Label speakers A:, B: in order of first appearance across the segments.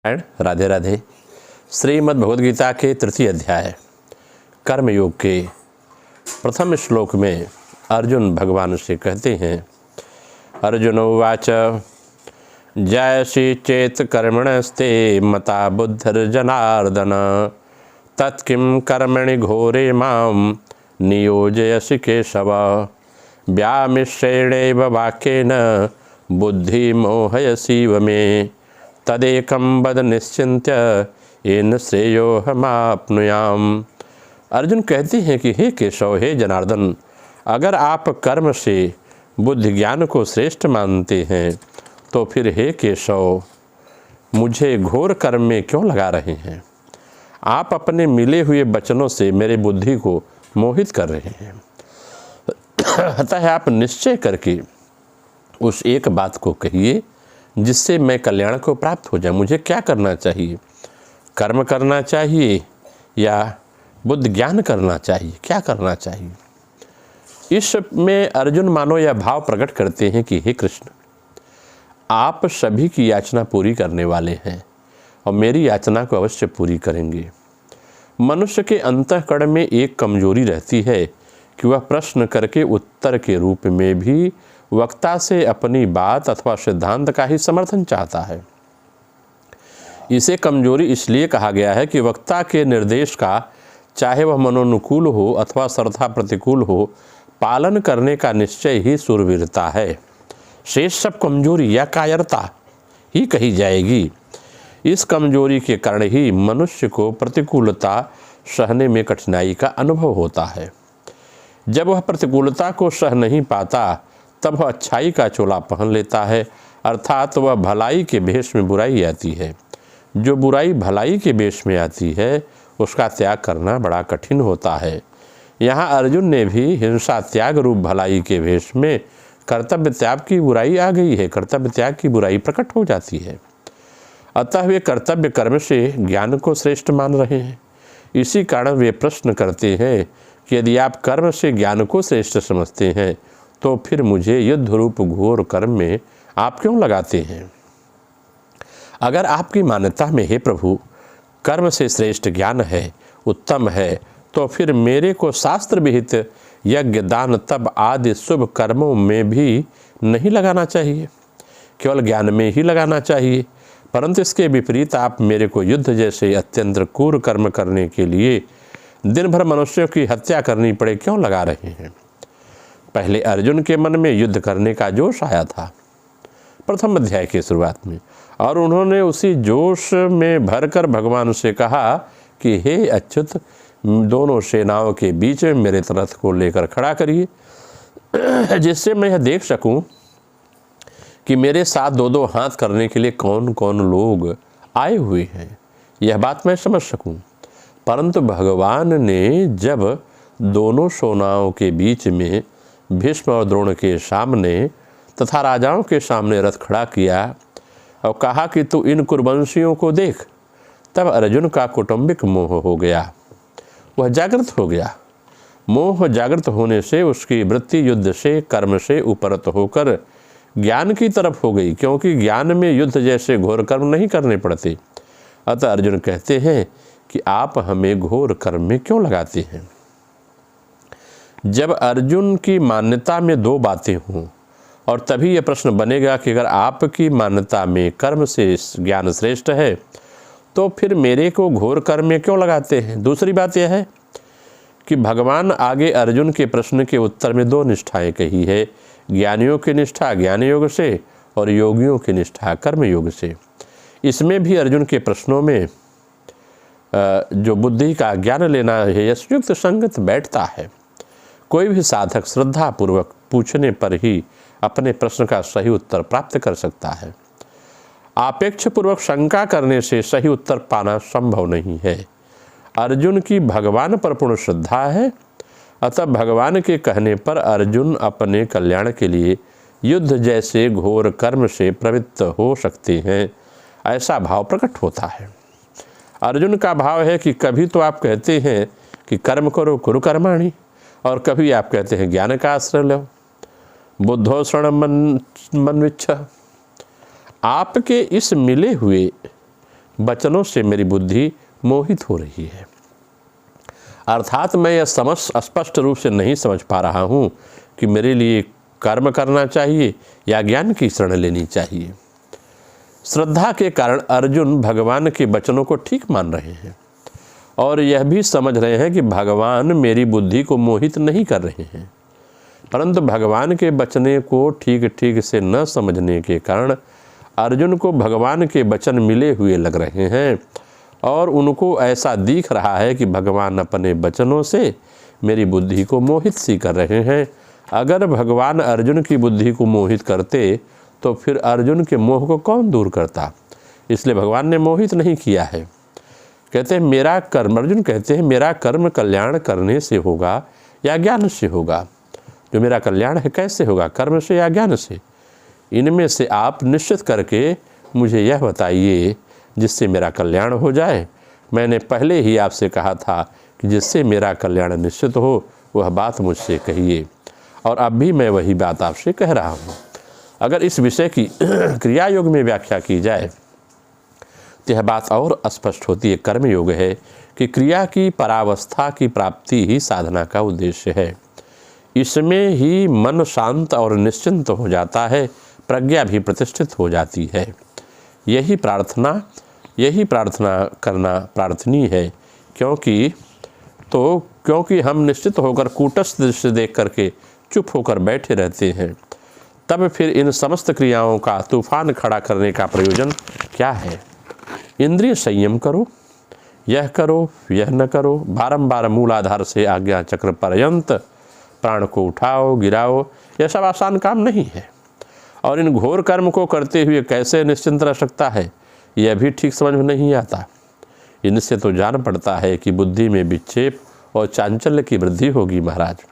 A: राधे राधे। श्रीमद् भगवद गीता के तृतीय अध्याय कर्मयोग के प्रथम श्लोक में अर्जुन भगवान से कहते हैं, अर्जुन उवाच जयसि चेत कर्मणस्ते मता बुद्धिर्जनार्दन तत्किं कर्मणि घोरे मां नियोजयसि केशव व्यामिश्रेणेव वाक्येन बुद्धि मोहयसीव मे तदेकं वद निश्चिन्त्य येन श्रेयोहमाप्नुयाम्। अर्जुन कहते हैं कि हे केशव, हे जनार्दन, अगर आप कर्म से बुद्धि ज्ञान को श्रेष्ठ मानते हैं तो फिर हे केशव, मुझे घोर कर्म में क्यों लगा रहे हैं? आप अपने मिले हुए वचनों से मेरे बुद्धि को मोहित कर रहे हैं। अतः आप निश्चय करके उस एक बात को कहिए जिससे मैं कल्याण को प्राप्त हो जाए। मुझे क्या करना चाहिए? कर्म करना चाहिए या बुद्धि ज्ञान करना चाहिए? क्या करना चाहिए? इसमें अर्जुन मानो यह भाव प्रकट करते हैं कि हे कृष्ण, आप सभी की याचना पूरी करने वाले हैं और मेरी याचना को अवश्य पूरी करेंगे। मनुष्य के अंतःकरण में एक कमजोरी रहती है कि वह प्रश्न करके उत्तर के रूप में भी वक्ता से अपनी बात अथवा सिद्धांत का ही समर्थन चाहता है। इसे कमजोरी इसलिए कहा गया है कि वक्ता के निर्देश का, चाहे वह मनोनुकूल हो अथवा सर्वथा प्रतिकूल हो, पालन करने का निश्चय ही शूरवीरता है। शेष सब कमजोरी या कायरता ही कही जाएगी। इस कमजोरी के कारण ही मनुष्य को प्रतिकूलता सहने में कठिनाई का अनुभव होता है। जब वह प्रतिकूलता को सह नहीं पाता तब वह अच्छाई का चोला पहन लेता है, अर्थात वह भलाई के भेष में बुराई आती है। जो बुराई भलाई के भेष में आती है उसका त्याग करना बड़ा कठिन होता है। यहाँ अर्जुन ने भी हिंसा त्याग रूप भलाई के भेष में कर्तव्य त्याग की बुराई आ गई है। कर्तव्य त्याग की बुराई प्रकट हो जाती है। अतः वे कर्तव्य कर्म से ज्ञान को श्रेष्ठ मान रहे हैं। इसी कारण वे प्रश्न करते हैं कि यदि आप कर्म से ज्ञान को श्रेष्ठ समझते हैं तो फिर मुझे युद्ध रूप घोर कर्म में आप क्यों लगाते हैं? अगर आपकी मान्यता में, हे प्रभु, कर्म से श्रेष्ठ ज्ञान है, उत्तम है, तो फिर मेरे को शास्त्र विहित यज्ञ दान तप आदि शुभ कर्मों में भी नहीं लगाना चाहिए, केवल ज्ञान में ही लगाना चाहिए। परंतु इसके विपरीत आप मेरे को युद्ध जैसे अत्यंत क्रूर कर्म करने के लिए दिन भर मनुष्यों की हत्या करनी पड़े क्यों लगा रहे हैं? पहले अर्जुन के मन में युद्ध करने का जोश आया था प्रथम अध्याय की शुरुआत में, और उन्होंने उसी जोश में भरकर भगवान से कहा कि हे अच्युत, दोनों सेनाओं के बीच में मेरे रथ को लेकर खड़ा करिए, जिससे मैं यह देख सकूं कि मेरे साथ दो दो हाथ करने के लिए कौन कौन लोग आए हुए हैं, यह बात मैं समझ सकूं। परंतु भगवान ने जब दोनों सेनाओं के बीच में भीष्म और द्रोण के सामने तथा राजाओं के सामने रथ खड़ा किया और कहा कि तू इन कुरुवंशियों को देख, तब अर्जुन का कौटुंबिक मोह हो गया। वह जागृत हो गया। मोह जागृत होने से उसकी वृत्ति युद्ध से, कर्म से उपरत होकर ज्ञान की तरफ हो गई, क्योंकि ज्ञान में युद्ध जैसे घोर कर्म नहीं करने पड़ते। अतः अर्जुन कहते हैं कि आप हमें घोर कर्म में क्यों लगाते हैं? जब अर्जुन की मान्यता में दो बातें हों, और तभी यह प्रश्न बनेगा कि अगर आपकी मान्यता में कर्म से ज्ञान श्रेष्ठ है तो फिर मेरे को घोर कर्म में क्यों लगाते हैं? दूसरी बात यह है कि भगवान आगे अर्जुन के प्रश्न के उत्तर में दो निष्ठाएं कही है, ज्ञानियों की निष्ठा ज्ञान योग से और योगियों की निष्ठा कर्म योग से। इसमें भी अर्जुन के प्रश्नों में जो बुद्धि का ज्ञान लेना है, यशयुक्त संगत बैठता है। कोई भी साधक श्रद्धापूर्वक पूछने पर ही अपने प्रश्न का सही उत्तर प्राप्त कर सकता है। आपेक्ष पूर्वक शंका करने से सही उत्तर पाना संभव नहीं है। अर्जुन की भगवान पर पूर्ण श्रद्धा है, अतः भगवान के कहने पर अर्जुन अपने कल्याण के लिए युद्ध जैसे घोर कर्म से प्रवृत्त हो सकते हैं, ऐसा भाव प्रकट होता है। अर्जुन का भाव है कि कभी तो आप कहते हैं कि कर्म करो कुरु कर्माणि, और कभी आप कहते हैं ज्ञान का आश्रय लो, बुद्धो शरण मन विच्छ। आपके इस मिले हुए वचनों से मेरी बुद्धि मोहित हो रही है। अर्थात मैं यह स्पष्ट रूप से नहीं समझ पा रहा हूँ कि मेरे लिए कर्म करना चाहिए या ज्ञान की शरण लेनी चाहिए। श्रद्धा के कारण अर्जुन भगवान के वचनों को ठीक मान रहे हैं और यह भी समझ रहे हैं कि भगवान मेरी बुद्धि को मोहित नहीं कर रहे हैं, परंतु भगवान के वचने को ठीक ठीक से न समझने के कारण अर्जुन को भगवान के वचन मिले हुए लग रहे हैं और उनको ऐसा दिख रहा है कि भगवान अपने वचनों से मेरी बुद्धि को मोहित सी कर रहे हैं। अगर भगवान अर्जुन की बुद्धि को मोहित करते तो फिर अर्जुन के मोह को कौन दूर करता, इसलिए भगवान ने मोहित नहीं किया है। कहते हैं मेरा कर्म, अर्जुन कहते हैं मेरा कर्म कल्याण करने से होगा या ज्ञान से होगा। जो मेरा कल्याण है कैसे होगा, कर्म से या ज्ञान से? इनमें से आप निश्चित करके मुझे यह बताइए जिससे मेरा कल्याण हो जाए। मैंने पहले ही आपसे कहा था कि जिससे मेरा कल्याण निश्चित हो वह बात मुझसे कहिए, और अब भी मैं वही बात आपसे कह रहा हूँ। अगर इस विषय की क्रिया योग में व्याख्या की जाए तो यह बात और स्पष्ट होती है। कर्म योग है कि क्रिया की परावस्था की प्राप्ति ही साधना का उद्देश्य है। इसमें ही मन शांत और निश्चिंत हो जाता है, प्रज्ञा भी प्रतिष्ठित हो जाती है। यही प्रार्थना करना प्रार्थनीय है, क्योंकि हम निश्चित होकर कूटस्थ दृश्य देख करके चुप होकर बैठे रहते हैं, तब फिर इन समस्त क्रियाओं का तूफान खड़ा करने का प्रयोजन क्या है? इंद्रिय संयम करो, यह न करो, बारंबार मूलाधार से आज्ञा चक्र पर्यंत प्राण को उठाओ गिराओ, यह सब आसान काम नहीं है। और इन घोर कर्म को करते हुए कैसे निश्चिंत रह सकता है, यह भी ठीक समझ में नहीं आता। इनसे तो जान पड़ता है कि बुद्धि में विक्षेप और चांचल्य की वृद्धि होगी महाराज।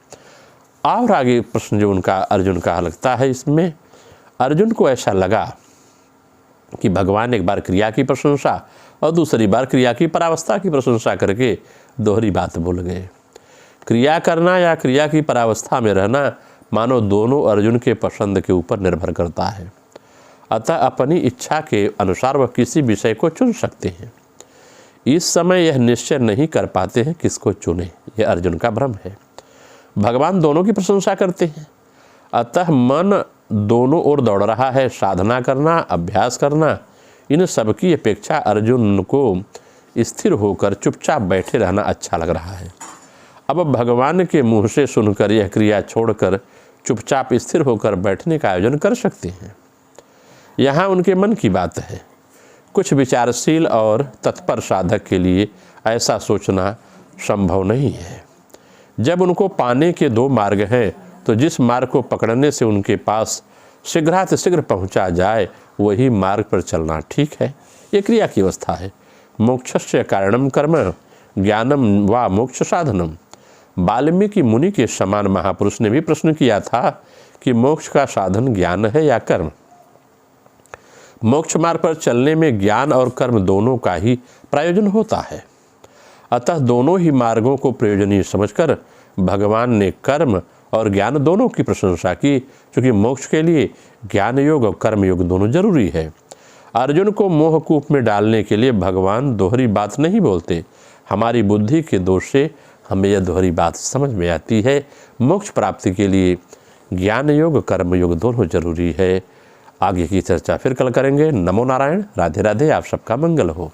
A: और आगे प्रश्न जो अर्जुन का लगता है, इसमें अर्जुन को ऐसा लगा कि भगवान एक बार क्रिया की प्रशंसा और दूसरी बार क्रिया की परावस्था की प्रशंसा करके दोहरी बात बोल गए। क्रिया करना या क्रिया की परावस्था में रहना मानो दोनों अर्जुन के पसंद के ऊपर निर्भर करता है। अतः अपनी इच्छा के अनुसार वह किसी विषय को चुन सकते हैं। इस समय यह निश्चय नहीं कर पाते हैं किसको चुने, यह अर्जुन का भ्रम है। भगवान दोनों की प्रशंसा करते हैं, अतः मन दोनों ओर दौड़ रहा है। साधना करना, अभ्यास करना, इन सब की अपेक्षा अर्जुन को स्थिर होकर चुपचाप बैठे रहना अच्छा लग रहा है। अब भगवान के मुँह से सुनकर यह क्रिया छोड़कर चुपचाप स्थिर होकर बैठने का आयोजन कर सकते हैं। यहाँ उनके मन की बात है। कुछ विचारशील और तत्पर साधक के लिए ऐसा सोचना संभव नहीं है। जब उनको पाने के दो मार्ग हैं तो जिस मार्ग को पकड़ने से उनके पास शीघ्रातिशीघ्र पहुंचा जाए वही मार्ग पर चलना ठीक है। ये क्रिया की अवस्था है। मोक्षस्य कारणम कर्म ज्ञानम व मोक्ष साधनम। वाल्मीकि मुनि के समान महापुरुष ने भी प्रश्न किया था कि मोक्ष का साधन ज्ञान है या कर्म। मोक्ष मार्ग पर चलने में ज्ञान और कर्म दोनों का ही प्रयोजन होता है। अतः दोनों ही मार्गों को प्रयोजनीय समझकर भगवान ने कर्म और ज्ञान दोनों की प्रशंसा की, क्योंकि मोक्ष के लिए ज्ञान योग और कर्म योग दोनों जरूरी है। अर्जुन को मोहकूप में डालने के लिए भगवान दोहरी बात नहीं बोलते। हमारी बुद्धि के दोष से हमें यह दोहरी बात समझ में आती है। मोक्ष प्राप्ति के लिए ज्ञान योग कर्म योग दोनों जरूरी है। आगे की चर्चा फिर कल करेंगे। नमो नारायण। राधे राधे। आप सबका मंगल हो।